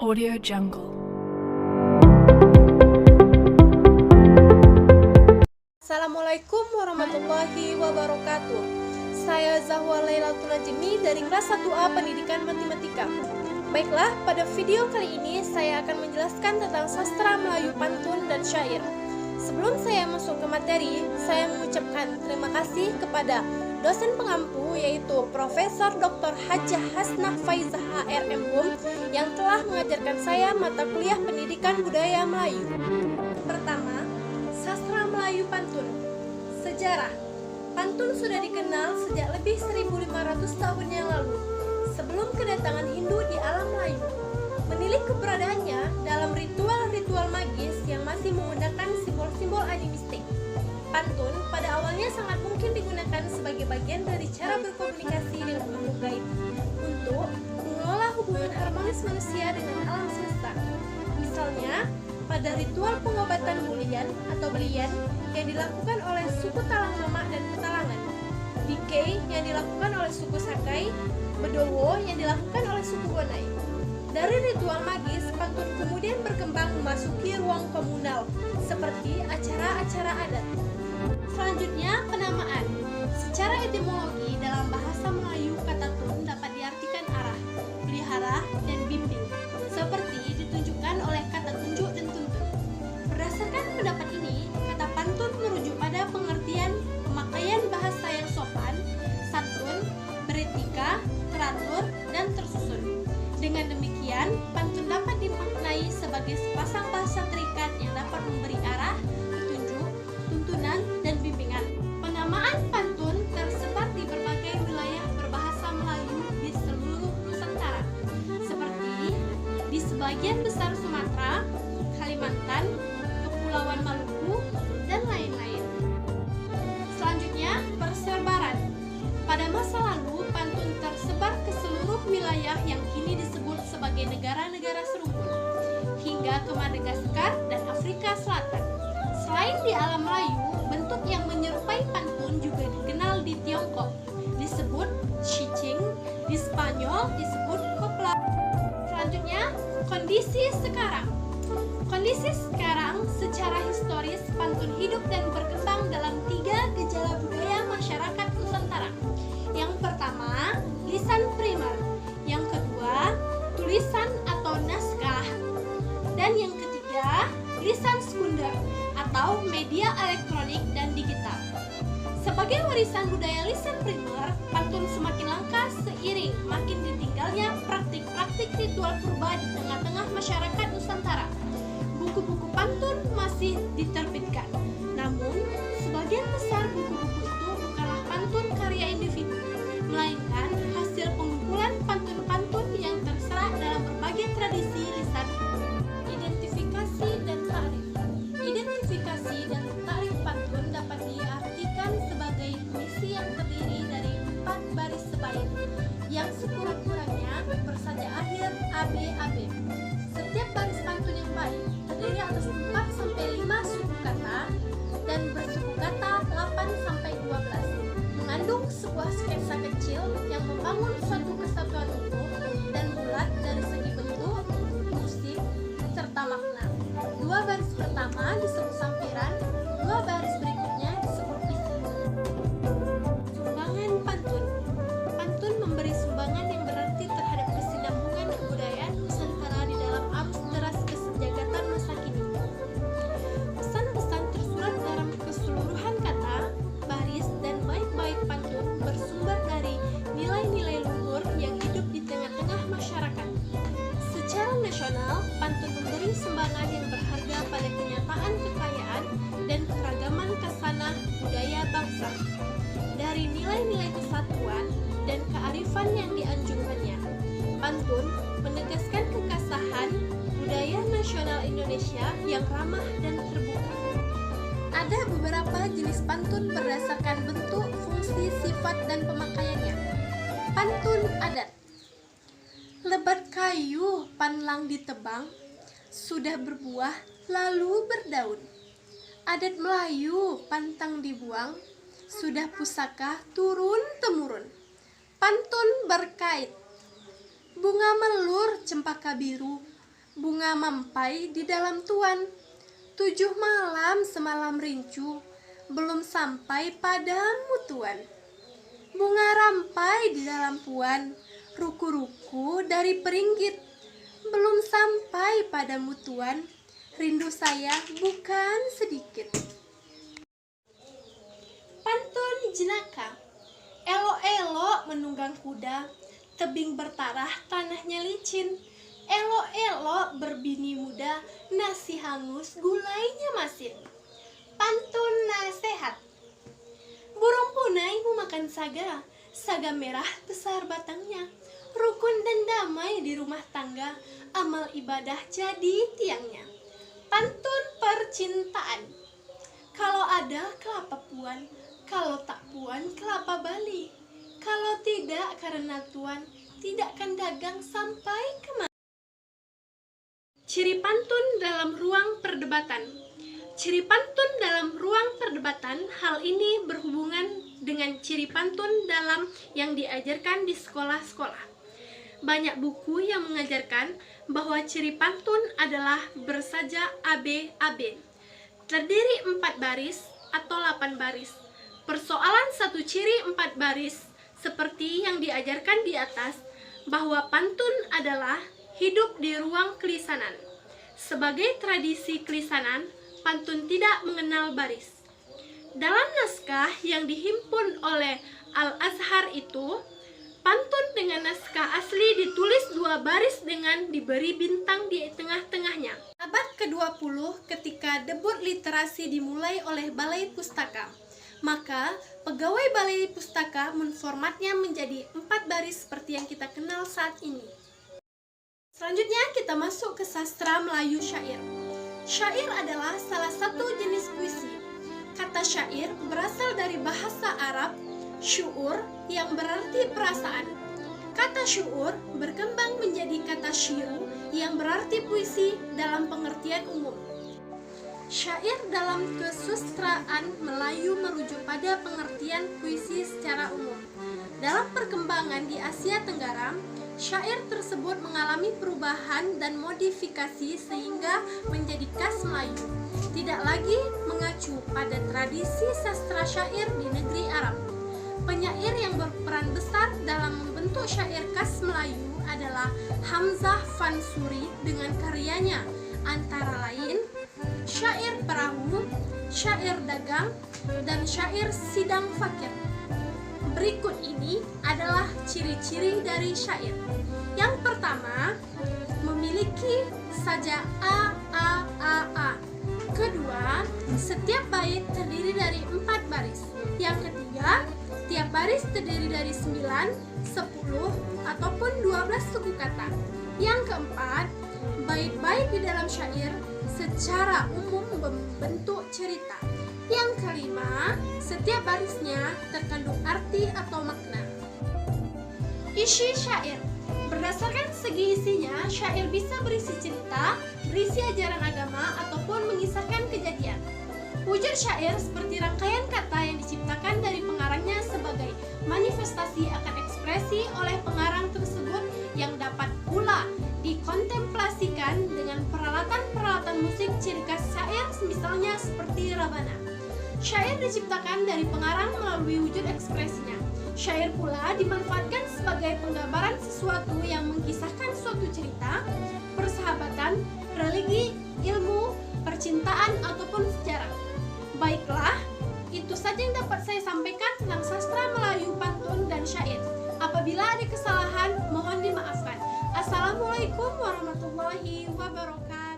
Audio Jungle. Assalamualaikum warahmatullahi wabarakatuh. Saya Zahwa Lailatul Najmi dari kelas 1A Pendidikan Matematika. Baiklah, pada video kali ini saya akan menjelaskan tentang sastra Melayu pantun dan syair. Sebelum saya masuk ke materi, saya mengucapkan terima kasih kepada dosen pengampu yaitu Profesor Dr. Hajah Hasnah Faizah HRM yang telah mengajarkan saya mata kuliah Pendidikan Budaya Melayu. Pertama, sastra Melayu pantun. Sejarah. Pantun sudah dikenal sejak lebih 1500 tahun yang lalu, sebelum kedatangan Hindu di alam Melayu. Menilik keberadaannya dalam ritual-ritual magis yang masih menggunakan simbol-simbol animistik. Pantun pada awalnya sangat mungkin digunakan sebagai bagian dari cara berkomunikasi dengan makhluk gaib untuk mengelola hubungan harmonis manusia dengan alam semesta. Misalnya, pada ritual pengobatan bulian atau belian yang dilakukan oleh suku Talang Mamak dan Petalangan, Bikei yang dilakukan oleh suku Sakai, Bedowo yang dilakukan oleh suku Bonai. Dari ritual magis, pantun kemudian berkembang memasuki ruang komunal seperti acara-acara adat. Selanjutnya, penamaan. Secara etimologi dalam bahasa Melayu, kata tun dapat diartikan arah, pelihara, dan bimbing, seperti ditunjukkan oleh kata tunjuk dan tuntun. Berdasarkan pendapat ini, kata pantun merujuk pada pengertian pemakaian bahasa yang sopan, santun, beretika, teratur, dan tersusun. Dengan demikian, pantun dapat dimaknai sebagai sepasang bahasa terikat yang dapat memberi arah, petunjuk, tuntunan, dan bimbingan. Penamaan pantun tersebar di berbagai wilayah berbahasa Melayu di seluruh Nusantara, seperti di sebagian besar Sumatera, Kalimantan, Kepulauan Maluku, dan lain-lain. Selanjutnya, persebaran. Pada masa lalu, pantun tersebar ke seluruh wilayah yang kini disebut sebagai negara-negara serumur, hingga ke Madagaskar dan Afrika Selatan. Selain di alam Melayu, bentuk yang menyerupai pantun juga dikenal di Tiongkok, disebut Shicing, di Spanyol disebut Copla. Selanjutnya, kondisi sekarang. Kondisi sekarang secara historis pantun hidup dan berkembang dalam 3 gejala budaya masyarakat Nusantara. Yang pertama, lisan primer. Yang kedua, tulisan atau naskah. Dan yang ketiga, lisan sekunder atau media elektronik dan digital. Sebagai warisan budaya lisan primer, pantun semakin langka seiring makin ditinggalnya praktik-praktik ritual purba di tengah-tengah masyarakat Nusantara. Buku-buku pantun masih diterbitkan, namun sebagian besar buku-buku itu bukanlah pantun karya individu, melainkan hasil pengumpulan pantun-pantun yang terserah dalam berbagai tradisi lisan. Identifikasi dan takrif. Identifikasi dan takrif pantun dapat diartikan sebagai puisi yang terdiri dari 4 baris sebaik yang sekurang-kurangnya bersaja akhir ABAB. Setiap baris pantun yang baik terdiri atas 4 sampai 5 suku kata dan bersuku kata 8 sampai 12. Mengandung sebuah sketsa kecil yang membangun suatu kesatuan utuh dan bulat dari segi bentuk, musik, serta makna. 2 baris pertama disebut sampiran, 2 baris berikutnya disebut isi. Sumbangan pantun. Pantun memberi sumbangan yang berarti terhadap kesinambungan kebudayaan Nusantara di dalam arus deras kesenjagatan masa kini. Pesan-pesan tersurat dalam keseluruhan kata, baris, dan bait-bait pantun bersumber dari nilai-nilai luhur yang hidup di tengah-tengah masyarakat. Secara nasional, pantun memberi sumbangan yang berharga pada kenyataan kekayaan dan keragaman khasanah budaya bangsa. Dari nilai-nilai kesatuan dan kearifan yang dianjurkannya, pantun menegaskan kekasahan budaya nasional Indonesia yang ramah dan terbuka. Ada beberapa jenis pantun berdasarkan bentuk, fungsi, sifat, dan pemakaiannya. Pantun adat. Lebat kayu panlang ditebang, sudah berbuah lalu berdaun. Adat Melayu pantang dibuang, sudah pusaka turun-temurun. Pantun berkait. Bunga melur cempaka biru, bunga mampai di dalam tuan. 7 malam semalam rincu, belum sampai padamu tuan. Bunga rampai di dalam puan, ruku-ruku dari peringgit, belum sampai padamu tuan. Rindu saya bukan sedikit. Pantun jenaka. Elok-elok menunggang kuda, tebing bertarah tanahnya licin. Elok-elok berbini muda, nasi hangus gulainya masin. Pantun nasihat. Burung punai memakan saga, saga merah besar batangnya. Rukun dan damai di rumah tangga, amal ibadah jadi tiangnya. Pantun percintaan. Kalau ada kelapa puan, kalau tak puan kelapa bali. Kalau tidak karena tuan, tidak akan dagang sampai kemana. Ciri pantun dalam ruang perdebatan. Ciri pantun dalam ruang perdebatan, hal ini berhubungan dengan ciri pantun dalam yang diajarkan di sekolah-sekolah. Banyak buku yang mengajarkan bahwa ciri pantun adalah bersaja AB-AB, terdiri 4 baris atau 8 baris. Persoalan satu ciri 4 baris, seperti yang diajarkan di atas, bahwa pantun adalah hidup di ruang kelisanan. Sebagai tradisi kelisanan, pantun tidak mengenal baris. Dalam naskah yang dihimpun oleh Al-Azhar itu, pantun dengan naskah asli ditulis 2 baris dengan diberi bintang di tengah-tengahnya. Abad ke-20 ketika debut literasi dimulai oleh Balai Pustaka, maka pegawai Balai Pustaka menformatnya menjadi 4 baris seperti yang kita kenal saat ini. Selanjutnya kita masuk ke sastra Melayu syair. Syair adalah salah satu jenis puisi. Kata syair berasal dari bahasa Arab syu'ur yang berarti perasaan. Kata syu'ur berkembang menjadi kata syiru yang berarti puisi dalam pengertian umum. Syair dalam kesusastraan Melayu merujuk pada pengertian puisi secara umum. Dalam perkembangan di Asia Tenggara, syair tersebut mengalami perubahan dan modifikasi sehingga menjadi khas Melayu, tidak lagi mengacu pada tradisi sastra syair di negeri Arab. Penyair yang berperan besar dalam membentuk syair khas Melayu adalah Hamzah Fansuri dengan karyanya antara lain Syair Perahu, Syair Dagang, dan Syair Sidang Fakir. Berikut ini adalah ciri-ciri dari syair. Yang pertama, memiliki saja A. Kedua, setiap bait terdiri dari 4 baris. Yang ketiga, tiap baris terdiri dari 9, 10, ataupun 12 suku kata. Yang keempat, bait-bait di dalam syair secara umum membentuk cerita. Yang kelima, setiap barisnya terkandung arti atau makna. Isi syair. Berdasarkan segi isinya, syair bisa berisi cerita, berisi ajaran agama, ataupun mengisahkan kejadian. Wujud syair seperti rangkaian kata yang diciptakan dari pengarangnya sebagai manifestasi akan ekspresi oleh pengarang tersebut yang dapat pula dikontemplasikan dengan peralatan-peralatan musik ciri khas syair, misalnya seperti rabana. Syair diciptakan dari pengarang melalui wujud ekspresinya. Syair pula dimanfaatkan sebagai penggambaran sesuatu yang mengisahkan suatu cerita, persahabatan, religi, ilmu, percintaan, ataupun sejarah. Baiklah, itu saja yang dapat saya sampaikan tentang sastra Melayu, pantun, dan syair. Apabila ada kesalahan, mohon dimaafkan. Assalamualaikum warahmatullahi wabarakatuh.